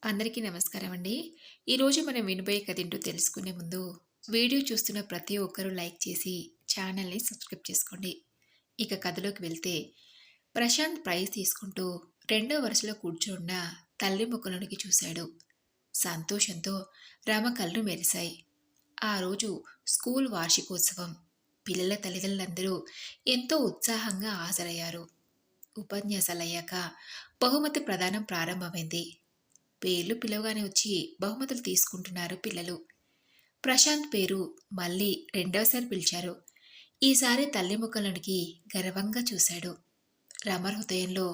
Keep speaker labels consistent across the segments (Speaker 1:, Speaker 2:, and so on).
Speaker 1: అందరికీ నమస్కారం అండి. ఈరోజు మనం వినబోయే కథ ఏంటో తెలుసుకునే ముందు, వీడియో చూస్తున్న ప్రతి ఒక్కరూ లైక్ చేసి ఛానల్‌ని సబ్స్క్రైబ్ చేసుకోండి. ఇక కథలోకి వెళ్తే, ప్రశాంత్ ప్రైజ్ తీసుకుంటూ రెండో వరుసలో కూర్చున్న తల్లి ముఖంలోనికి చూశాడు. సంతోషంతో రమ కళ్ళు మెరిశాయి. ఆ రోజు స్కూల్ వార్షికోత్సవం. పిల్లల తల్లిదండ్రులందరూ ఎంతో ఉత్సాహంగా హాజరయ్యారు. ఉపన్యాసాలయ్యాక బహుమతి ప్రదానం ప్రారంభమైంది. పేర్లు పిలవగానే వచ్చి బహుమతులు తీసుకుంటున్నారు పిల్లలు. ప్రశాంత్ పేరు మళ్ళీ రెండవసారి పిలిచారు. ఈసారి తల్లి ముఖంలోనికి గర్వంగా చూశాడు. రమ హృదయంలో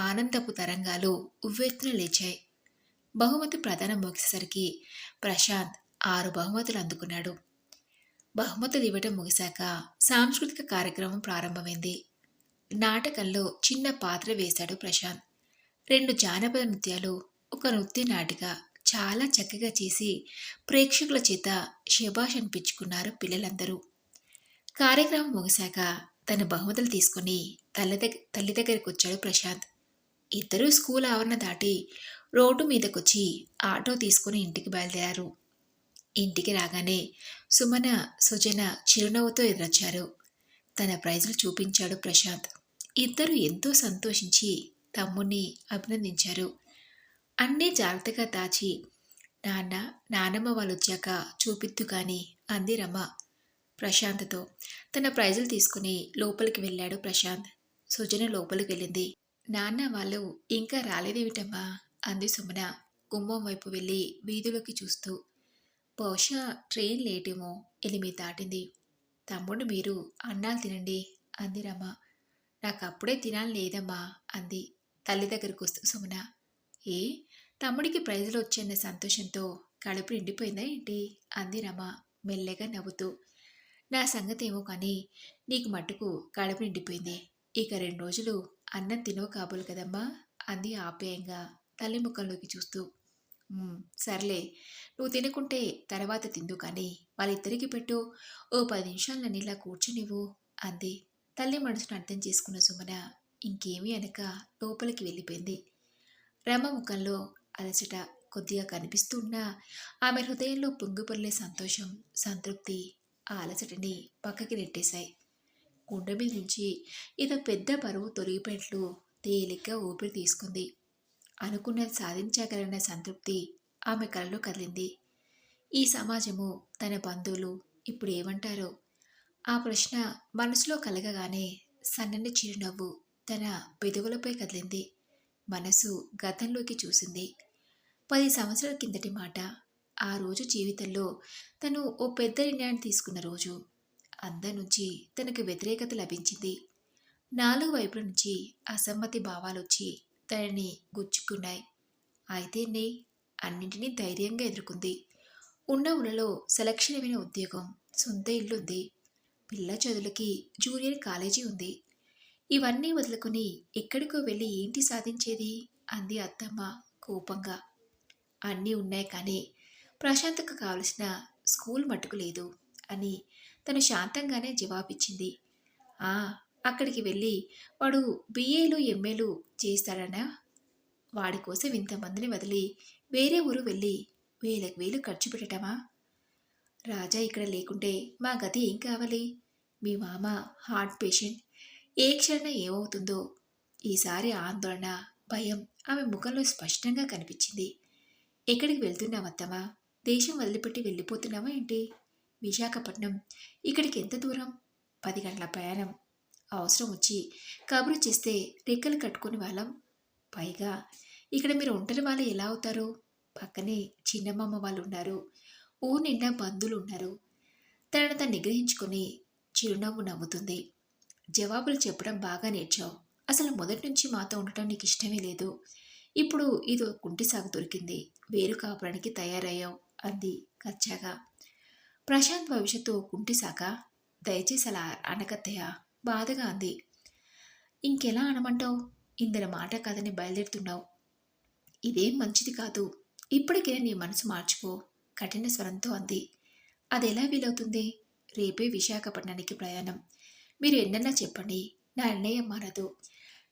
Speaker 1: ఆనందపు తరంగాలు ఉవ్వెత్తున లేచాయి. బహుమతి ప్రదానం ముగిసేసరికి ప్రశాంత్ 6 బహుమతులు అందుకున్నాడు. బహుమతులు ఇవ్వటం ముగిశాక సాంస్కృతిక కార్యక్రమం ప్రారంభమైంది. నాటకంలో చిన్న పాత్ర వేశాడు ప్రశాంత్. 2 జానపద నృత్యాలు, ఒక నృత్య నాటిక చాలా చక్కగా చేసి ప్రేక్షకుల చేత శభాష్ అనిపించుకున్నారు పిల్లలందరూ. కార్యక్రమం ముగిశాక తన బహుమతులు తీసుకుని తల్లి దగ్గరికి వచ్చాడు ప్రశాంత్. ఇద్దరూ స్కూల్ ఆవరణ దాటి రోడ్డు మీదకొచ్చి ఆటో తీసుకుని ఇంటికి బయలుదేరారు. ఇంటికి రాగానే సుమన, సుజన చిరునవ్వుతో ఎదురొచ్చారు. తన ప్రైజులు చూపించాడు ప్రశాంత్. ఇద్దరు ఎంతో సంతోషించి తమ్ముణ్ణి అభినందించారు. అన్నీ జాగ్రత్తగా దాచి నాన్న, నానమ్మ వాళ్ళొచ్చాక చూపిద్దు కానీ అంది రమ ప్రశాంత్తో. తన ప్రైజులు తీసుకుని లోపలికి వెళ్ళాడు ప్రశాంత్. సుజన లోపలికి వెళ్ళింది. నాన్న వాళ్ళు ఇంకా రాలేదేమిటమ్మా అంది సుమన గుమ్మం వైపు వెళ్ళి వీధిలోకి చూస్తూ. బహుశా ట్రైన్ లేటేమో, 8 దాటింది. తమ్ముడు మీరు అన్నాలు తినండి అంది రమ. నాకప్పుడే తినాలి లేదమ్మా అంది తల్లి దగ్గరకు వస్తూ సుమన. ఏ, తమ్ముడికి ప్రైజులు వచ్చన్న సంతోషంతో కడుపు నిండిపోయిందా ఏంటి అంది రమ మెల్లగా నవ్వుతూ. నా సంగతేమో కానీ నీకు మట్టుకు కడుపు నిండిపోయింది. ఇక 2 రోజులు అన్నం తినవు కాబోలు కదమ్మా అంది ఆప్యాయంగా తల్లి ముఖంలోకి చూస్తూ. సర్లే, నువ్వు తినకుంటే తర్వాత తిందు కానీ వాళ్ళిద్దరికి పెట్టు, ఓ 10 నిమిషాలు నన్ను ఇలా కూర్చునివ్వు అంది. తల్లి మనసును అర్థం చేసుకున్న సుమన ఇంకేమీ అనక లోపలికి వెళ్ళిపోయింది. రమ ముఖంలో అలసట కొద్దిగా కనిపిస్తూ ఉన్నా ఆమె హృదయంలో పొంగిపొర్లే సంతోషం, సంతృప్తి ఆ అలసటని పక్కకి నెట్టేశాయి. గుండె మీద నుంచి ఏదో పెద్ద బరువు తొలగిపోయినట్లు తేలిగ్గా ఊపిరి తీసుకుంది. అనుకున్నది సాధించగలన్న సంతృప్తి ఆమె కలలో కదిలింది. ఈ సమాజము, తన బంధువులు ఇప్పుడు ఏమంటారో ఆ ప్రశ్న మనసులో కలగగానే సన్నని చిరునవ్వు తన పెదవులపై కదిలింది. మనసు గతంలోకి చూసింది. 10 సంవత్సరాల కిందటి మాట. ఆ రోజు జీవితంలో తను ఓ పెద్ద నిర్ణయాన్ని తీసుకున్న రోజు. అందరి నుంచి తనకు వ్యతిరేకత లభించింది. 4 వైపుల నుంచి అసమ్మతి భావాలొచ్చి తనని గుచ్చుకున్నాయి. అయితేనే అన్నింటినీ ధైర్యంగా ఎదుర్కొంది. ఉన్న ఊళ్ళలో సెలక్షణమైన ఉద్యోగం, సొంత ఇల్లుంది. పిల్ల చదువులకి జూనియర్ కాలేజీ ఉంది. ఇవన్నీ వదులుకొని ఎక్కడికో వెళ్ళి ఏంటి సాధించేది అంది అత్తమ్మ కోపంగా. అన్నీ ఉన్నాయి కానీ ప్రశాంత్కు కావలసిన స్కూల్ మట్టుకు లేదు అని తను శాంతంగానే జవాబిచ్చింది. ఆ, అక్కడికి వెళ్ళి వాడు బిఏలు ఎంఏలు చేస్తాడనా? వాడి కోసం ఇంతమందిని వదిలి వేరే ఊరు వెళ్ళి వేలకు వేలు ఖర్చు పెట్టటమా? రాజా ఇక్కడ లేకుంటే మా గతి ఏం కావాలి? మీ మామ హార్ట్ పేషెంట్, ఏ క్షణం ఏమవుతుందో. ఈసారి ఆందోళన, భయం ఆమె ముఖంలో స్పష్టంగా కనిపించింది. ఎక్కడికి వెళ్తున్నావత్తమ్మా? దేశం వదిలిపెట్టి వెళ్ళిపోతున్నావా ఏంటి? విశాఖపట్నం ఇక్కడికి ఎంత దూరం? 10 గంటల ప్రయాణం. అవసరం వచ్చి కబురు చేస్తే రెక్కలు కట్టుకుని వాళ్ళం. పైగా ఇక్కడ మీరు ఒంటరి వాళ్ళు ఎలా అవుతారు? పక్కనే చిన్నమ్మమ్మ వాళ్ళు ఉన్నారు. ఊరు నిండా బంధువులు ఉన్నారు. తనను తను నిగ్రహించుకొని చిరునవ్వు నవ్వుతుంది. జవాబులు చెప్పడం బాగా నేర్చావు. అసలు మొదటి నుంచి మాతో ఉండటం నీకు ఇష్టమే లేదు. ఇప్పుడు ఇదో కుంటి సాగు దొరికింది. వేరు కాపురానికి తయారయ్యావు అంది కచ్చాగా. ప్రశాంత్ భవిష్యత్తు కుంటి సాక? దయచేసి అలా అనకత్తయ్య బాధగా అంది. ఇంకెలా అనమంటావు? ఇందరి మాట కాదని బయలుదేరుతున్నావు. ఇదేం మంచిది కాదు. ఇప్పటికే నీ మనసు మార్చుకో కఠిన స్వరంతో అంది. అదెలా వీలవుతుంది? రేపే విశాఖపట్నానికి ప్రయాణం. మీరు ఎన్నన్నా చెప్పండి, నా నిర్ణయం మారదు.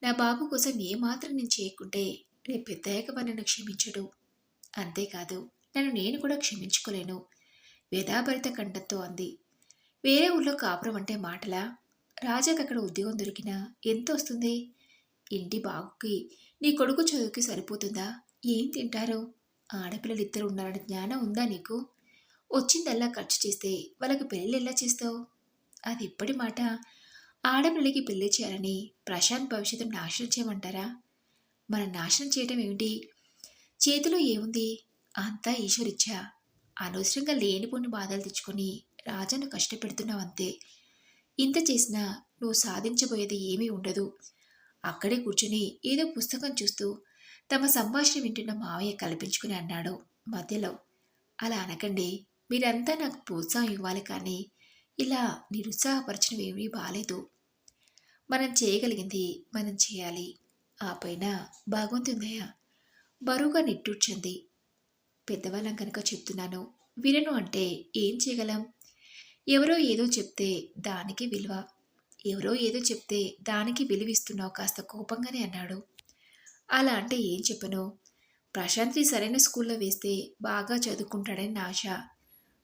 Speaker 1: నా బాబు కోసం ఏమాత్రం నేను చేయకుంటే రేపు పెద్దయ్యాక నన్ను క్షమించడు. అంతేకాదు నన్ను నేను కూడా క్షమించుకోలేను వ్యధాభరిత కంఠంతో అంది. వేరే ఊళ్ళో కాపురం అంటే మాటలా? రాజాకి అక్కడ ఉద్యోగం దొరికినా ఎంత వస్తుంది? ఇంటి బాగుకి నీ కొడుకు చదువుకి సరిపోతుందా? ఏం తింటారు? ఆడపిల్లలిద్దరు ఉన్నారని జ్ఞానం ఉందా నీకు? వచ్చిందల్లా ఖర్చు చేస్తే వాళ్ళకి పెళ్ళి ఎలా చేస్తావు? అది ఇప్పటి మాట. ఆడపిల్లకి పెళ్లి చేయాలని ప్రశాంత్ భవిష్యత్తును నాశనం చేయమంటారా? మనం నాశనం చేయటం ఏమిటి? చేతిలో ఏముంది? అంతా ఈశ్వరిచ్చ. అనవసరంగా లేనిపోని బాధలు తెచ్చుకొని రాజాను కష్టపెడుతున్నావంతే. ఇంత చేసినా నువ్వు సాధించబోయేది ఏమీ ఉండదు. అక్కడే కూర్చుని ఏదో పుస్తకం చూస్తూ తమ సంభాషణ వింటున్న మావయ్య కల్పించుకుని అన్నాడు మధ్యలో. అలా అనకండి. మీరంతా నాకు ప్రోత్సాహం ఇవ్వాలి కానీ ఇలా నిరుత్సాహపరచడం ఏమీ బాలేదు. మనం చేయగలిగింది మనం చేయాలి. ఆ పైన భగవంతుందయ్య బరువుగా నిట్టూర్చింది. పెద్దవాళ్ళం కనుక చెప్తున్నాను. వినను అంటే ఏం చేయగలం? ఎవరో ఏదో చెప్తే దానికి విలువ. ఎవరో ఏదో చెప్తే దానికి విలువిస్తున్నావు కాస్త కోపంగానే అన్నాడు. అలా అంటే ఏం చెప్పను? ప్రశాంత్ని సరైన స్కూల్లో వేస్తే బాగా చదువుకుంటాడని నా ఆశ.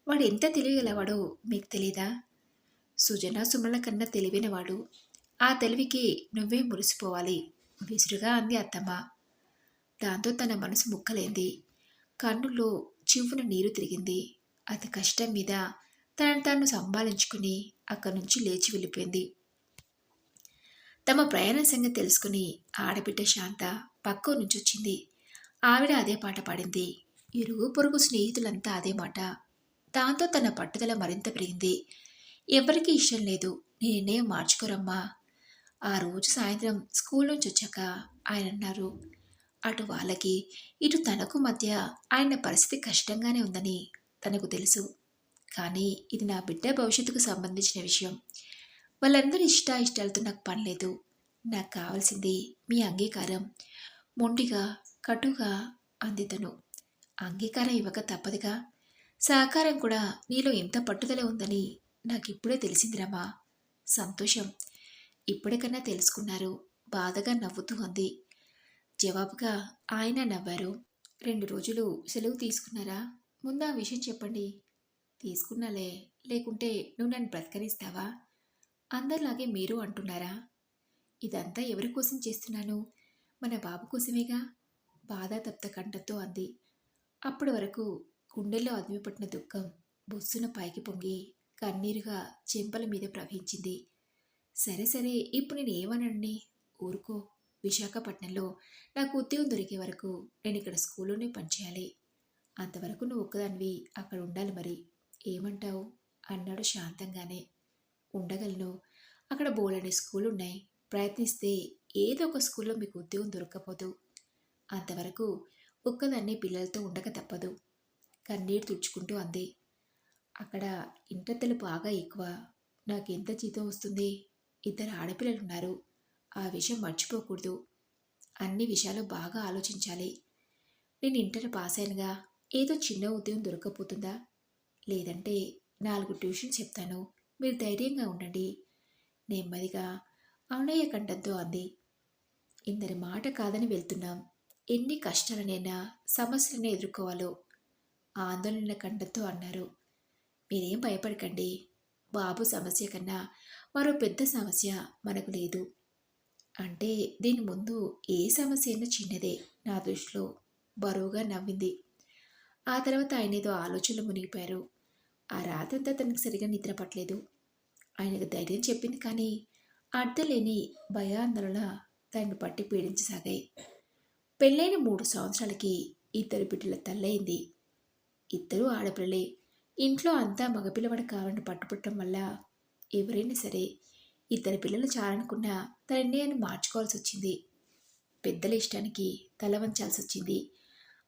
Speaker 1: వాడు ఎంత తెలివిగలవాడో మీకు తెలీదా? సుజన సుమల కన్నా తెలివైనవాడు. ఆ తెలివికి నువ్వే మురిసిపోవాలి విసురుగా అంది అత్తమ్మ. దాంతో తన మనసు ముక్కలేంది. కన్నుల్లో చివ్వున నీరు తిరిగింది. అతి కష్టం మీద తనను తాను సంభాళించుకుని అక్కడి నుంచి లేచి వెళ్ళిపోయింది. తమ ప్రయాణం సంగతి తెలుసుకుని ఆడబిడ్డ శాంత పక్కో నుంచి వచ్చింది. ఆవిడ అదే పాట పాడింది. ఇరుగు పొరుగు స్నేహితులంతా అదే మాట. దాంతో తన పట్టుదల మరింత పెరిగింది. ఎవరికీ ఇష్టం లేదు నీ నిర్ణయం మార్చుకోరమ్మా. ఆ రోజు సాయంత్రం స్కూల్ నుంచి వచ్చాక ఆయన అన్నారు. అటు వాళ్ళకి ఇటు తనకు మధ్య ఆయన పరిస్థితి కష్టంగానే ఉందని తనకు తెలుసు. కానీ ఇది నా బిడ్డ భవిష్యత్తుకు సంబంధించిన విషయం. వాళ్ళందరి ఇష్టాయిష్టాలతో నాకు పనిలేదు. నాకు కావాల్సింది మీ అంగీకారం. మొండిగా కటుగా అంది తను. అంగీకారం ఇవ్వక తప్పదుగా. సహకారం కూడా నీలో ఎంత పట్టుదల ఉందని నాకు ఇప్పుడే తెలిసిందిరమ్మా. సంతోషం. ఇప్పటికన్నా తెలుసుకున్నారు బాధగా నవ్వుతూ అంది. జవాబుగా ఆయన నవ్వారు. 2 రోజులు సెలవు తీసుకున్నారా? ముందు ఆ విషయం చెప్పండి. తీసుకున్నాలే. లేకుంటే నువ్వు నన్ను బ్రతకనిస్తావా? అందరిలాగే మీరు అంటున్నారా? ఇదంతా ఎవరి కోసం చేస్తున్నాను? మన బాబు కోసమేగా. బాధాతప్త కంఠంతో అంది. అప్పటి వరకు గుండెల్లో అదిమిపట్టిన దుఃఖం బొస్సున పైకి పొంగి కన్నీరుగా చెంపల మీద ప్రవహించింది. సరే సరే, ఇప్పుడు నేను ఏమనండి? ఊరుకో. విశాఖపట్నంలో నాకు ఉద్యోగం దొరికే వరకు నేను ఇక్కడ స్కూల్లోనే పనిచేయాలి. అంతవరకు నువ్వు ఒక్కదానివి అక్కడ ఉండాలి మరి. ఏమంటావు? అన్నాడు శాంతంగానే. ఉండగలను. అక్కడ బోలెడన్ని స్కూళ్ళు ఉన్నాయి. ప్రయత్నిస్తే ఏదో ఒక స్కూల్లో మీకు ఉద్యోగం దొరక్కపోదు. అంతవరకు ఒక్కదాన్నే పిల్లలతో ఉండక తప్పదు. కన్నీరు తుడుచుకుంటూ అంది. అక్కడ ఇంటద్దెలు బాగా ఎక్కువ. నాకెంత జీతం వస్తుంది? 2 ఆడపిల్లలున్నారు. ఆ విషయం మర్చిపోకూడదు. అన్ని విషయాలు బాగా ఆలోచించాలి. నేను ఇంటర్ పాస్ అయినగా ఏదో చిన్న ఉద్యోగం దొరకకపోతుందా? లేదంటే 4 ట్యూషన్ చెప్తాను. మీరు ధైర్యంగా ఉండండి. నెమ్మదిగా అవునయ్య కంఠంతో అంది. ఇందరి మాట కాదని వెళ్తున్నాం. ఎన్ని కష్టాలనైనా సమస్యలను ఎదుర్కోవాలో ఆందోళన కంఠంతో అన్నారు. మీరేం భయపడకండి. బాబు సమస్య కన్నా మరో పెద్ద సమస్య మనకు లేదు. అంటే దీని ముందు ఏ సమస్య అయినా చిన్నదే నా దృష్టిలో. బరువుగా నవ్వింది. ఆ తర్వాత ఆయన ఏదో ఆలోచనలు మునిగిపోయారు. ఆ రాత్రంతా తనకు సరిగా నిద్ర పట్టలేదు. ఆయనకు ధైర్యం చెప్పింది కానీ అర్థం లేని భయాందోళన తనను పట్టి పీడించసాగాయి. పెళ్ళైన 3 సంవత్సరాలకి 2 బిడ్డల తల్లయింది. 2 ఆడపిల్లలే. ఇంట్లో అంతా మగపిల్లవాడు కావాలని పట్టుపట్టడం వల్ల ఎవరైనా సరే 2 పిల్లలు చాలనుకున్నా తన నిర్ణయాన్ని మార్చుకోవాల్సి వచ్చింది. పెద్దల ఇష్టానికి తల వంచాల్సి వచ్చింది.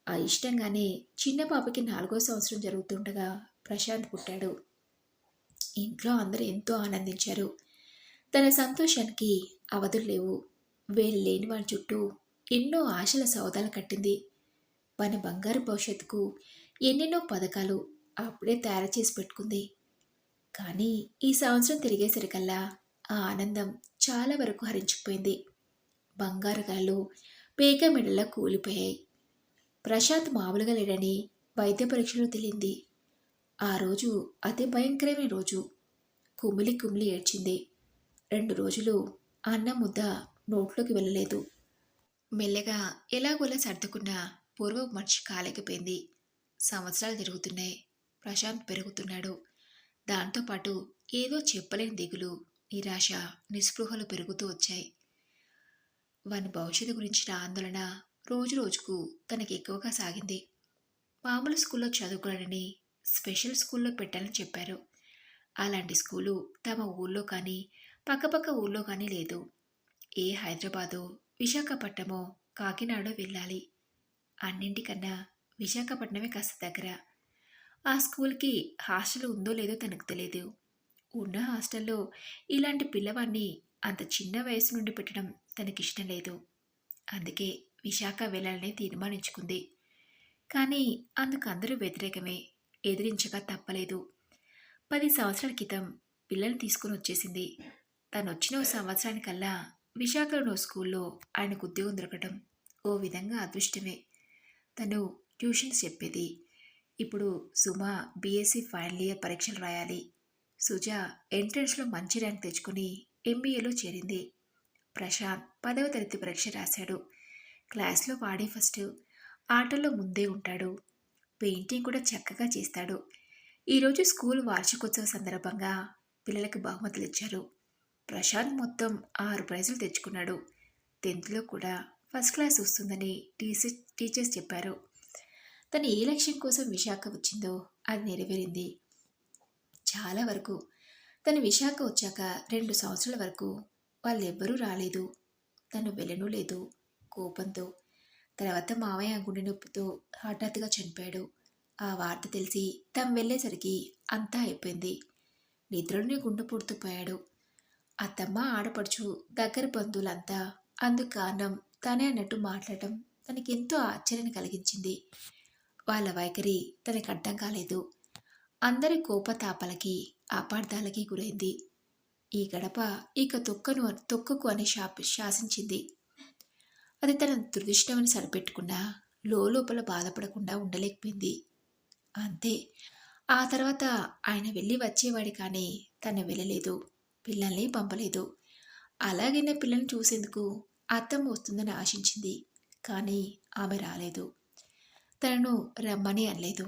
Speaker 1: ఆ ఇష్టంగానే చిన్న పాపకి 4వ సంవత్సరం జరుగుతుండగా ప్రశాంత్ పుట్టాడు. ఇంట్లో అందరూ ఎంతో ఆనందించారు. తన సంతోషానికి అవధులు లేవు. వేలు లేని వాడి చుట్టూ ఎన్నో ఆశల సౌదాలు కట్టింది. మన బంగారు భవిష్యత్తుకు ఎన్నెన్నో పథకాలు అప్పుడే తయారు చేసి పెట్టుకుంది. కానీ ఈ సంవత్సరం తిరిగేసరికల్లా ఆ ఆనందం చాలా వరకు హరించుకుపోయింది. బంగారు గాళ్ళు పేక మెడలా కూలిపోయాయి. ప్రశాంత్ మామూలుగా లేడని వైద్య పరీక్షలో తేలింది. ఆ రోజు అతి భయంకరమైన రోజు. కుమిలి కుమిలి ఏడ్చింది. 2 రోజులు అన్నం ముద్ద నోట్లోకి వెళ్ళలేదు. మెల్లగా ఎలాగోలా సర్దుకున్న పూర్వపు మనిషి కాలేకపోయింది. సంవత్సరాలు జరుగుతున్నాయి. ప్రశాంత్ పెరుగుతున్నాడు. దాంతోపాటు ఏదో చెప్పలేని దిగులు, నిరాశ, నిస్పృహలు పెరుగుతూ వచ్చాయి. వాని భవిష్యత్తు గురించిన ఆందోళన రోజు రోజుకు తనకి ఎక్కువగా సాగింది. మామూలు స్కూల్లో చదువుకోవాలని స్పెషల్ స్కూల్లో పెట్టాలని చెప్పారు. అలాంటి స్కూలు తమ ఊళ్ళో కానీ పక్కపక్క ఊళ్ళో కానీ లేదు. ఏ హైదరాబాదో విశాఖపట్నమో కాకినాడో వెళ్ళాలి. అన్నింటికన్నా విశాఖపట్నమే కాస్త దగ్గర. ఆ స్కూల్కి హాస్టల్ ఉందో లేదో తనకు తెలియదు. ఉన్న హాస్టల్లో ఇలాంటి పిల్లవాడిని అంత చిన్న వయసు నుండి పెట్టడం తనకిష్టం లేదు. అందుకే విశాఖ వెళ్ళాలని తీర్మానించుకుంది. కానీ అందుకు అందరూ వ్యతిరేకమే. ఎదిరించక తప్పలేదు. 10 సంవత్సరాల క్రితం పిల్లల్ని తీసుకుని వచ్చేసింది. తను వచ్చిన ఓ సంవత్సరానికల్లా విశాఖలోని ఓ స్కూల్లో ఆయనకు ఉద్యోగం దొరకటం ఓ విధంగా అదృష్టమే. తను ట్యూషన్స్ చెప్పేది. ఇప్పుడు సుమ బీఎస్సీ ఫైనల్ ఇయర్ పరీక్షలు రాయాలి. సుజ ఎంట్రన్స్లో మంచి ర్యాంక్ తెచ్చుకుని ఎంబీఏలో చేరింది. ప్రశాంత్ 10వ తరగతి పరీక్ష రాశాడు. క్లాస్లో వాడే ఫస్ట్. ఆటల్లో ముందే ఉంటాడు. పెయింటింగ్ కూడా చక్కగా చేస్తాడు. ఈరోజు స్కూల్ వార్షికోత్సవ సందర్భంగా పిల్లలకు బహుమతులు ఇచ్చారు. ప్రశాంత్ మొత్తం 6 ప్రైజులు తెచ్చుకున్నాడు. 10థ్లో కూడా ఫస్ట్ క్లాస్ వస్తుందని టీచర్స్ చెప్పారు. తను ఏ లక్ష్యం కోసం విశాఖ వచ్చిందో అది నెరవేరింది. చాలా వరకు. తను విశాఖ వచ్చాక 2 సంవత్సరాల వరకు వాళ్ళెవ్వరూ రాలేదు. తను వెళ్ళనూ లేదు. కోపంతో. తర్వాత మావయ్య గుండె నొప్పితో హఠాత్తుగా చనిపోయాడు. ఆ వార్త తెలిసి తాము వెళ్ళేసరికి అంతా అయిపోయింది. నిద్రలోనే గుండె పోయాడు. అత్తమ్మ, ఆడపడుచు, దగ్గర బంధువులంతా అందుకు కారణం తనే అన్నట్టు మాట్లాడటం తనకెంతో ఆశ్చర్యాన్ని కలిగించింది. వాళ్ళ వైఖరి తనకు అర్థం కాలేదు. అందరి కోపతాపాలకి అపార్థాలకి గురైంది. ఈ గడప ఇక తొక్కకు అని శాసించింది. అది తన దురదృష్టమని సరిపెట్టుకున్నా లోపల బాధపడకుండా ఉండలేకపోయింది. అంతే. ఆ తర్వాత ఆయన వెళ్ళి వచ్చేవాడి కానీ తను వెళ్ళలేదు. పిల్లల్ని పంపలేదు. అలాగైనా పిల్లల్ని చూసేందుకు అత్తమ్మ వస్తుందని ఆశించింది. కానీ ఆమె రాలేదు. తనను రమ్మని అనలేదు.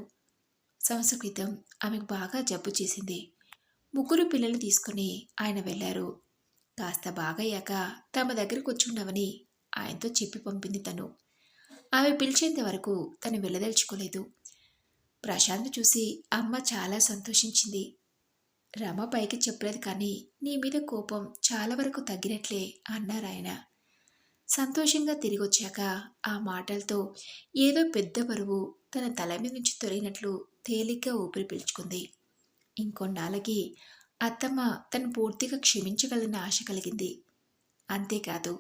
Speaker 1: సంవత్సరం క్రితం ఆమెకు బాగా జబ్బు చేసింది. 3 పిల్లల్ని తీసుకుని ఆయన వెళ్ళారు. కాస్త బాగయ్యాక తమ దగ్గరకు వచ్చి ఉండవని ఆయనతో చెప్పి పంపింది తను. ఆమె పిలిచేంత వరకు తను వెళ్ళదలుచుకోలేదు. ప్రశాంత్ చూసి అమ్మ చాలా సంతోషించింది. రమ పైకి చెప్పలేదు కానీ నీ మీద కోపం చాలా వరకు తగ్గినట్లే అన్నారాయన. సంతోషంగా తిరిగొచ్చాక ఆ మాటలతో ఏదో పెద్ద బరువు తన తల మీద నుంచి తొలగినట్లు తేలిగ్గా ఊపిరి పీల్చుకుంది. ఇంకొన్నాళ్ళకి అత్తమ్మ తను పూర్తిగా క్షమించగలన్న ఆశ కలిగింది. అంతేకాదు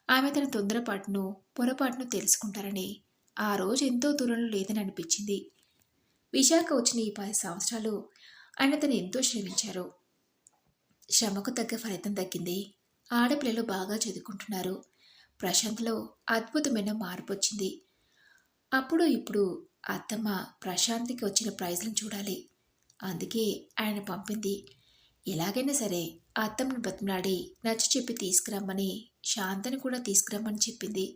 Speaker 1: ఆమె తన తొందరపాటును పొరపాటును తెలుసుకుంటారని ఆ రోజు ఎంతో దూరంలో లేదని అనిపించింది. విశాఖ వచ్చిన ఈ 10 సంవత్సరాలు ఆయన తను ఎంతో శ్రమించారు. శ్రమకు తగ్గ ఫలితం దక్కింది. ఆడపిల్లలు బాగా చదువుకుంటున్నారు. ప్రశాంత్లో అద్భుతమైన మార్పు వచ్చింది. అప్పుడు ఇప్పుడు అత్తమ్మ ప్రశాంత్కి వచ్చిన ప్రైజ్లను చూడాలి. అందుకే ఆయన పంపింది. ఎలాగైనా సరే అత్తమ్మను బతిమలాడి నచ్చ చెప్పి తీసుకురమ్మని, శాంతని కూడా తీసుకురమ్మని చెప్పింది.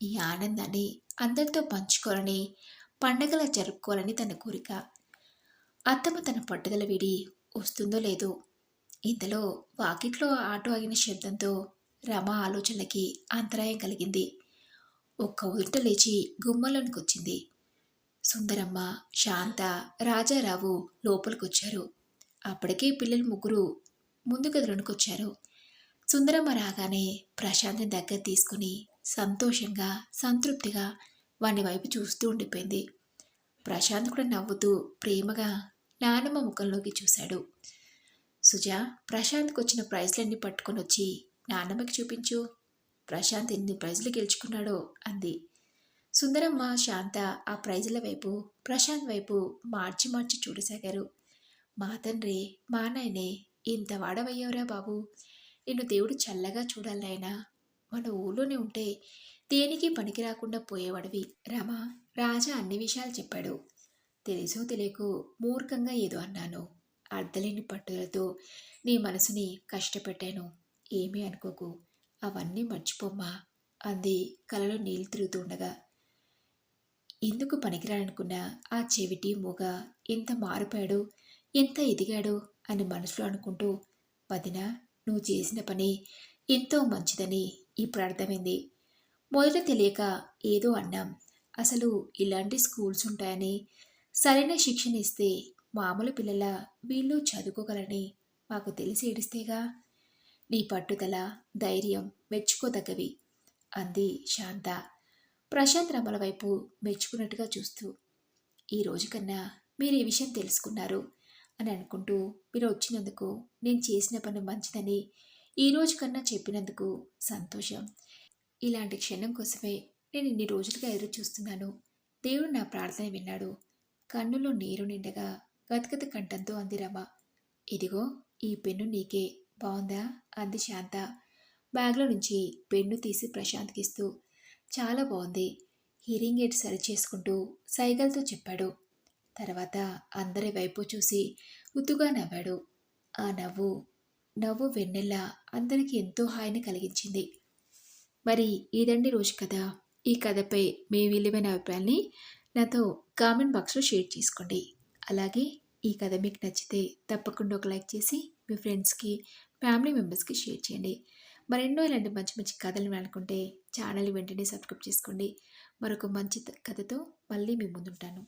Speaker 1: ఈ ఆనందాన్ని అందరితో పంచుకోవాలని, పండగలా జరుపుకోవాలని తన కోరిక. అత్తమ్మ తన పట్టుదల వీడి వస్తుందో లేదో. ఇంతలో వాకిట్లో ఆటో ఆగిన శబ్దంతో రమ ఆలోచనలకి అంతరాయం కలిగింది. ఒక్క ఉదుట లేచి గుమ్మలోనికి వచ్చింది. సుందరమ్మ, శాంత, రాజారావు లోపలికొచ్చారు. అప్పటికే పిల్లలు 3 ముందు గదిలోనికొచ్చారు. సుందరమ్మ రాగానే ప్రశాంత్ని దగ్గర తీసుకుని సంతోషంగా, సంతృప్తిగా వాని వైపు చూస్తూ ఉండిపోయింది. ప్రశాంత్ కూడా నవ్వుతూ ప్రేమగా నానమ్మ ముఖంలోకి చూశాడు. సుజా, ప్రశాంత్కి వచ్చిన ప్రైజ్లన్నీ పట్టుకొని వచ్చి నాన్నమ్మకి చూపించు. ప్రశాంత్ ఎన్ని ప్రైజులు గెలుచుకున్నాడో అంది. సుందరమ్మ, శాంత ఆ ప్రైజుల వైపు ప్రశాంత్ వైపు మార్చి మార్చి చూడసాగారు. మా తండ్రి, మా నాయనే, ఇంత వాడవయ్యావురా బాబు. నిన్ను దేవుడు చల్లగా చూడాలనాయనా. మన ఊళ్ళోనే ఉంటే దేనికి పనికి రాకుండా పోయేవాడివి. రమ రాజా అన్ని విషయాలు చెప్పాడు. తెలుసో తెలియకో మూర్ఖంగా ఏదో అన్నాను. అర్ధలేని పట్టుదలతో నీ మనసుని కష్టపెట్టాను. ఏమీ అనుకోకు. అవన్నీ మర్చిపోమ్మా అంది కలలో నీళ్లు తిరుగుతుండగా. ఎందుకు పనికిరాడనుకున్న ఆ చెవిటి మూగ ఎంత మారిపోయాడు, ఎంత ఎదిగాడు అని మనసులో అనుకుంటూ, వదినా, నువ్వు చేసిన పని ఎంతో మంచిదని ఇప్పుడు అర్థమైంది. మొదట తెలియక ఏదో అన్నాం. అసలు ఇలాంటి స్కూల్స్ ఉంటాయని, సరైన శిక్షణ ఇస్తే మామూలు పిల్లల వీళ్ళు చదువుకోగలని మాకు తెలిసి ఏడిస్తేగా. నీ పట్టుదల, ధైర్యం మెచ్చుకోదగ్గవి అంది శాంత ప్రశాంత్ రమల వైపు మెచ్చుకున్నట్టుగా చూస్తూ. ఈ రోజు కన్నా మీరు ఈ విషయం తెలుసుకున్నారు అని అనుకుంటూ మీరు వచ్చినందుకు, నేను చేసిన పని మంచిదని ఈ రోజు కన్నా చెప్పినందుకు సంతోషం. ఇలాంటి క్షణం కోసమే నేను ఇన్ని రోజులుగా ఎదురు చూస్తున్నాను. దేవుడు నా ప్రార్థన విన్నాడు. కన్నులో నీరు నిండగా గతగత కంఠంతో అంది రమ. ఇదిగో, ఈ పెన్ను నీకే, బావుందా అంది శాంత బ్యాగ్లో నుంచి పెన్ను తీసి ప్రశాంత్కిస్తూ. చాలా బాగుంది. హియరింగ్ ఎయిడ్ సరి చేసుకుంటూ సైగలతో చెప్పాడు. తర్వాత అందరి వైపు చూసి ఉత్తుగా నవ్వాడు. ఆ నవ్వు నవ్వు వెన్నెల్ల అందరికీ ఎంతో హాయిని కలిగించింది. మరి ఇదండి రోజు కథ. ఈ కథపై మీ విలువైన అభిప్రాయాన్ని నాతో కామెంట్ బాక్స్లో షేర్ చేసుకోండి. అలాగే ఈ కథ మీకు నచ్చితే తప్పకుండా ఒక లైక్ చేసి మీ ఫ్రెండ్స్కి, ఫ్యామిలీ మెంబర్స్కి షేర్ చేయండి. మరెన్నో ఇలాంటి మంచి మంచి కథలు అనుకుంటే ఛానల్ వెంటనే సబ్స్క్రైబ్ చేసుకోండి. మరొక మంచి కథతో మళ్ళీ మీ ముందుంటాను.